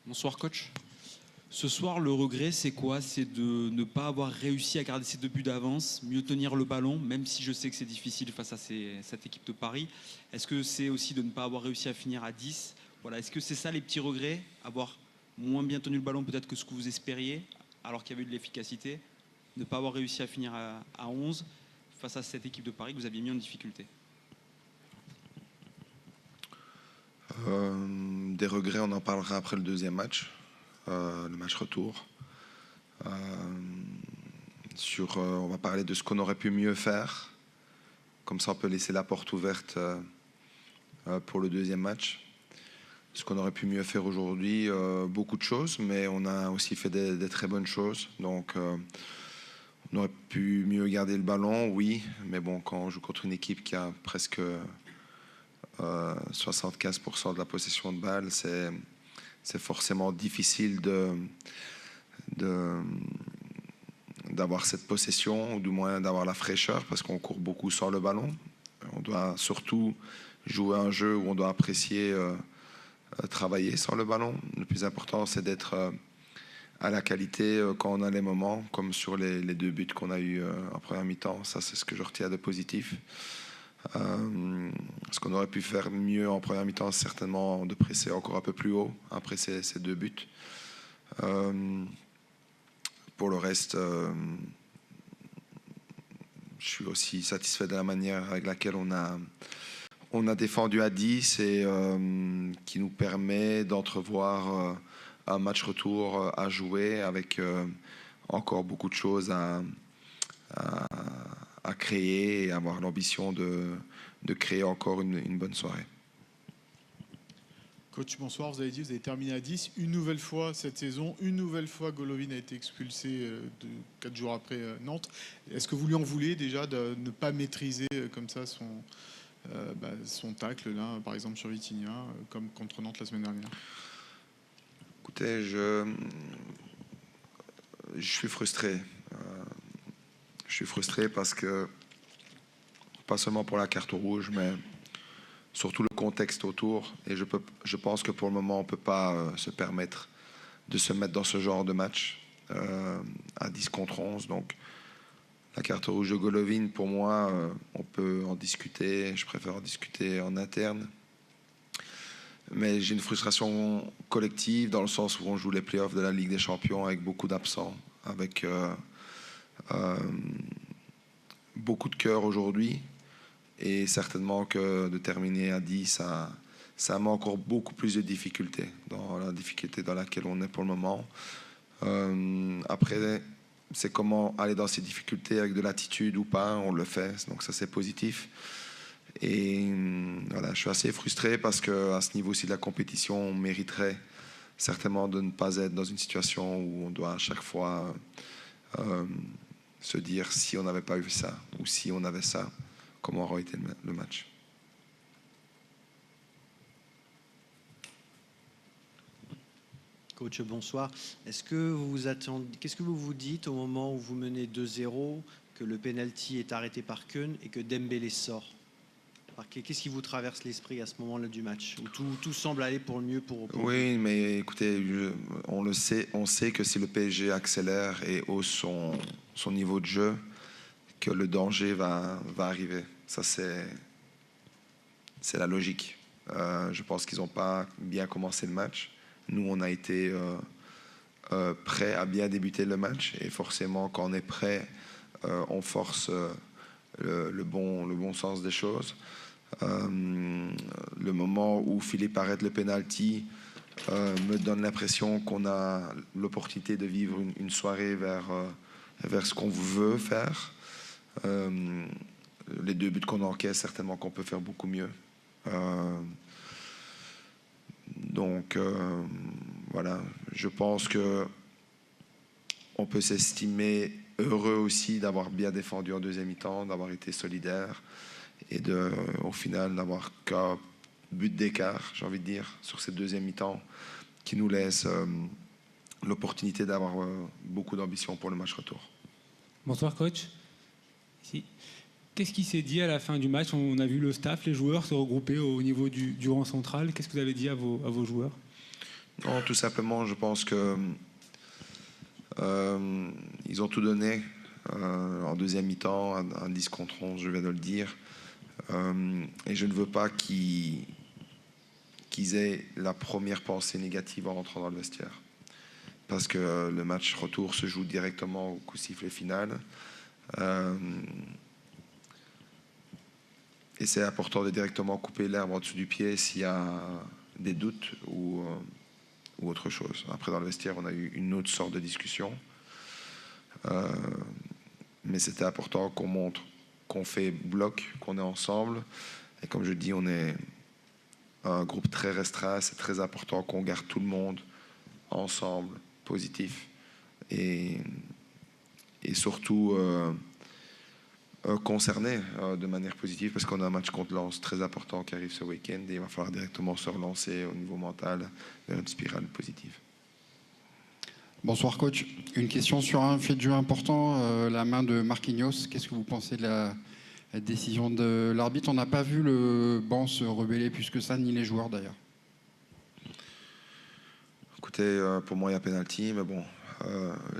Bonsoir coach. Ce soir, le regret, c'est quoi? C'est de ne pas avoir réussi à garder ses 2 buts d'avance, mieux tenir le ballon, même si je sais que c'est difficile face à cette équipe de Paris. Est-ce que c'est aussi de ne pas avoir réussi à finir à 10? Voilà. Est-ce que c'est ça les petits regrets? Avoir moins bien tenu le ballon peut-être que ce que vous espériez, alors qu'il y avait eu de l'efficacité? Ne pas avoir réussi à finir à 11 face à cette équipe de Paris que vous aviez mis en difficulté? Des regrets, on en parlera après le deuxième match, le match retour. On va parler de ce qu'on aurait pu mieux faire. Comme ça, on peut laisser la porte ouverte pour le deuxième match. Ce qu'on aurait pu mieux faire aujourd'hui, beaucoup de choses, mais on a aussi fait des très bonnes choses. Donc, on aurait pu mieux garder le ballon, oui, mais bon, quand on joue contre une équipe qui a presque 75% de la possession de balle, c'est forcément difficile d'avoir cette possession, ou du moins d'avoir la fraîcheur, parce qu'on court beaucoup sans le ballon. On doit surtout jouer un jeu où on doit apprécier travailler sans le ballon. Le plus important, c'est d'être à la qualité quand on a les moments, comme sur les 2 buts qu'on a eu en première mi-temps. Ça, c'est ce que je retiens de positif. Ce qu'on aurait pu faire mieux en première mi-temps, c'est certainement de presser encore un peu plus haut après ces 2 buts. Pour le reste, je suis aussi satisfait de la manière avec laquelle on a défendu à 10 et qui nous permet d'entrevoir un match retour à jouer avec encore beaucoup de choses à créer et avoir l'ambition de créer encore une bonne soirée. Coach, bonsoir. Vous avez dit que vous avez terminé à 10. Une nouvelle fois cette saison, une nouvelle fois, Golovin a été expulsé 4 jours après Nantes. Est-ce que vous lui en voulez déjà de ne pas maîtriser comme ça son tacle, là, par exemple sur Vitinha, comme contre Nantes la semaine dernière? Écoutez, je suis frustré. Je suis frustré parce que, pas seulement pour la carte rouge, mais surtout le contexte autour. Et je pense que pour le moment, on ne peut pas se permettre de se mettre dans ce genre de match à 10 contre 11. Donc, la carte rouge de Golovin, pour moi, on peut en discuter. Je préfère en discuter en interne. Mais j'ai une frustration collective dans le sens où on joue les playoffs de la Ligue des Champions avec beaucoup d'absents, avec beaucoup de cœur aujourd'hui. Et certainement que de terminer à 10, ça met encore beaucoup plus de difficultés, dans la difficulté dans laquelle on est pour le moment. Après, c'est comment aller dans ces difficultés avec de l'attitude ou pas, on le fait, donc ça c'est positif. Et voilà, je suis assez frustré parce qu'à ce niveau-ci de la compétition, on mériterait certainement de ne pas être dans une situation où on doit à chaque fois se dire si on n'avait pas eu ça ou si on avait ça, comment aurait été le match. Coach, bonsoir. Qu'est-ce que vous vous dites au moment où vous menez 2-0, que le penalty est arrêté par Keun et que Dembélé sort? Qu'est-ce qui vous traverse l'esprit à ce moment-là du match, où tout semble aller pour le mieux pour Oui, mais écoutez, on sait que si le PSG accélère et hausse son niveau de jeu, que le danger va arriver. Ça, c'est la logique. Je pense qu'ils n'ont pas bien commencé le match. Nous, on a été prêts à bien débuter le match. Et forcément, quand on est prêt, on force le bon sens des choses. Le moment où Philippe arrête le penalty me donne l'impression qu'on a l'opportunité de vivre une soirée vers ce qu'on veut faire. Les 2 buts qu'on encaisse, certainement qu'on peut faire beaucoup mieux. Donc voilà, je pense que on peut s'estimer heureux aussi d'avoir bien défendu en deuxième mi-temps, d'avoir été solidaire et au final d'avoir qu'un but d'écart, j'ai envie de dire, sur cette deuxième mi-temps qui nous laisse l'opportunité d'avoir beaucoup d'ambition pour le match retour. Bonsoir coach. Ici. Qu'est-ce qui s'est dit à la fin du match? On a vu le staff, les joueurs se regrouper au niveau du rang central. Qu'est-ce que vous avez dit à vos joueurs? Non, tout simplement, je pense que ils ont tout donné en deuxième mi-temps, un 10 contre 11, je viens de le dire. Et je ne veux pas qu'ils aient la première pensée négative en rentrant dans le vestiaire. Parce que le match retour se joue directement au coup sifflet final. Et c'est important de directement couper l'herbe en dessous du pied s'il y a des doutes ou autre chose. Après, dans le vestiaire, on a eu une autre sorte de discussion. Mais c'était important qu'on montre qu'on fait bloc, qu'on est ensemble. Et comme je dis, on est un groupe très restreint. C'est très important qu'on garde tout le monde ensemble, positif. Et surtout concerné de manière positive, parce qu'on a un match contre Lens très important qui arrive ce week-end. Et il va falloir directement se relancer au niveau mental vers une spirale positive. Bonsoir coach. Une question sur un fait de jeu important, la main de Marquinhos. Qu'est-ce que vous pensez de la décision de l'arbitre? On n'a pas vu le banc se rebeller plus que ça, ni les joueurs d'ailleurs. Écoutez, pour moi il y a penalty, mais bon,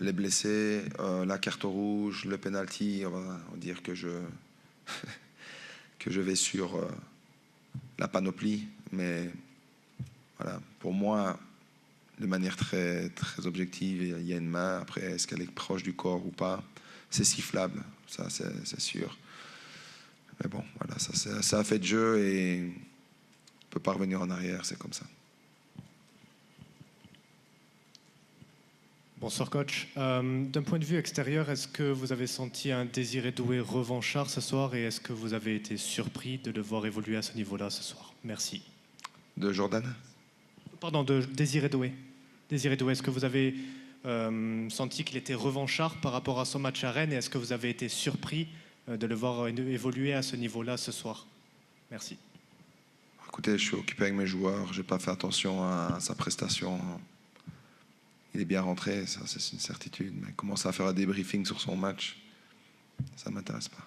les blessés, la carte rouge, le penalty, on va dire que je vais sur la panoplie, mais voilà, pour moi, de manière très, très objective, il y a une main. Après, est-ce qu'elle est proche du corps ou pas? C'est sifflable, ça c'est sûr. Mais bon, voilà, ça c'est un fait de jeu et on ne peut pas revenir en arrière, c'est comme ça. Bonsoir coach. D'un point de vue extérieur, est-ce que vous avez senti un Désiré Doué revanchard ce soir et est-ce que vous avez été surpris de le voir évoluer à ce niveau-là ce soir? Merci. De Jordan? Pardon, de Désiré Doué. Désiré Doué, est-ce que vous avez senti qu'il était revanchard par rapport à son match à Rennes et est-ce que vous avez été surpris de le voir évoluer à ce niveau-là ce soir? Merci. Écoutez, je suis occupé avec mes joueurs, je n'ai pas fait attention à sa prestation. Il est bien rentré, ça c'est une certitude, mais commencer à faire un débriefing sur son match, ça ne m'intéresse pas.